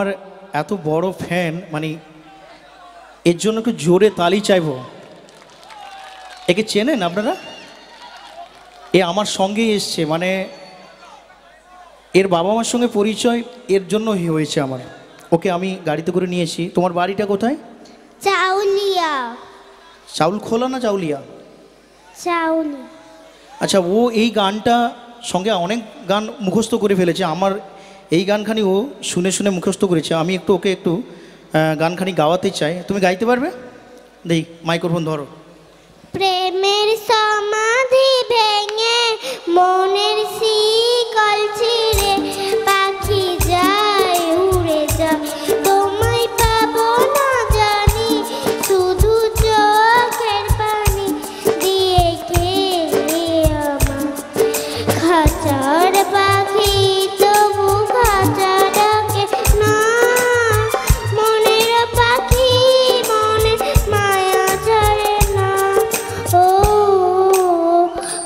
আমার এত বড় ফ্যান, মানে এর জন্য একটু জোরে তালি চাইবো। একে চেনেন আপনারা? এ আমার সঙ্গেই এসছে, মানে এর বাবা মার সঙ্গে পরিচয় এর জন্য হয়েছে আমার। ওকে আমি গাড়িতে করে নিয়েছি। তোমার বাড়িটা কোথায়? চাউলিয়া। চাউল খোলা না চাউলিয়া? চাউলি। আচ্ছা, ও এই গানটা সঙ্গে অনেক গান মুখস্থ করে ফেলেছে। আমার এই গানখানি ও শুনে শুনে মুখস্থ করেছে। আমি একটু ওকে একটু গানখানি গাওয়াতে চাই। তুমি গাইতে পারবে? দেই, মাইক্রোফোন ধরো। প্রেমের সমাধি ভেঙে মনের শিকল ছিঁড়ে পাখি যায় উড়ে যায়, তোমায় পাবো না জানি, শুধু চোখের পানি দিয়ে খেলে আমার খাঁচার পাখি তবু খাঁচা ডাকে না, মনের পাখি মনের মায়া ছাড়ে না, ও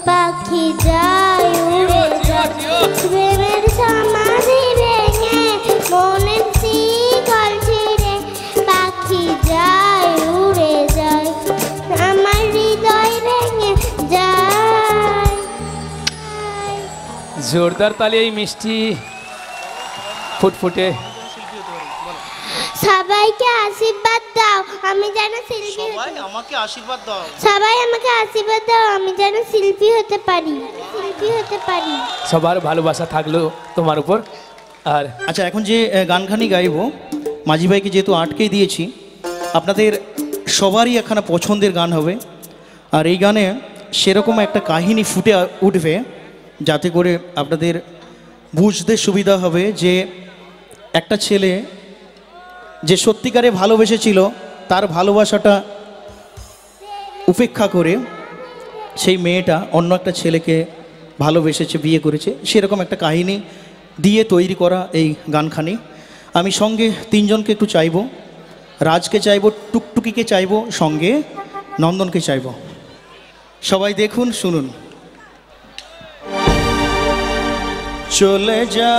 পাখি যায় উড়ে যায়, প্রেমের সমাধি ভেঙে মনের শিকল ছিঁড়ে পাখি যায় উড়ে যায়, আমার হৃদয় ভেঙে যায়। জোরদার তালি এই মিষ্টি ফুটফুটে। সবাইকে আশীর্বাদ দাও আমি যেন শিল্পী আমাকে আশীর্বাদ দাও। সবাই আমাকে আশীর্বাদ দাও আমি যেন শিল্পী হতে পারি, শিল্পী হতে পারি। সবার ভালোবাসা থাকলো তোমার উপর। আর আচ্ছা, এখন যে গানখানি গাইবো, মাঝি ভাইকে যেহেতু আটকেই দিয়েছি, আপনাদের সবারই একখানা পছন্দের গান হবে। আর এই গানে সেরকম একটা কাহিনী ফুটে উঠবে যাতে করে আপনাদের বুঝতে সুবিধা হবে যে একটা ছেলে যে সত্যিকারে ভালোবেসেছিল, তার ভালোবাসাটা উপেক্ষা করে সেই মেয়েটা অন্য একটা ছেলেকে ভালোবেসেছে, বিয়ে করেছে, সেরকম একটা কাহিনী দিয়ে তৈরি করা এই গানখানি। আমি সঙ্গে তিনজনকে একটু চাইবো। রাজকে চাইবো, টুকটুকিকে চাইবো, সঙ্গে নন্দনকে চাইবো। সবাই দেখুন, শুনুন। চলে যা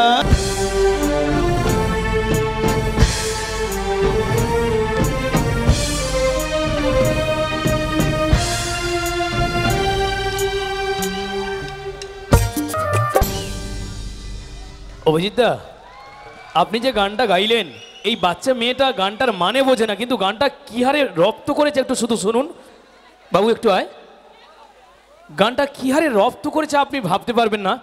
অভিজিৎদা, আপনি যে গানটা গাইলেন, এই বাচ্চা মেয়েটা গানটার মানে বোঝে না, কিন্তু গানটা কি হারে রপ্ত করেছে একটু শুধু শুনুন। বাবু একটু আয়। গানটা কি হারে রপ্ত করেছে আপনি ভাবতে পারবেন না।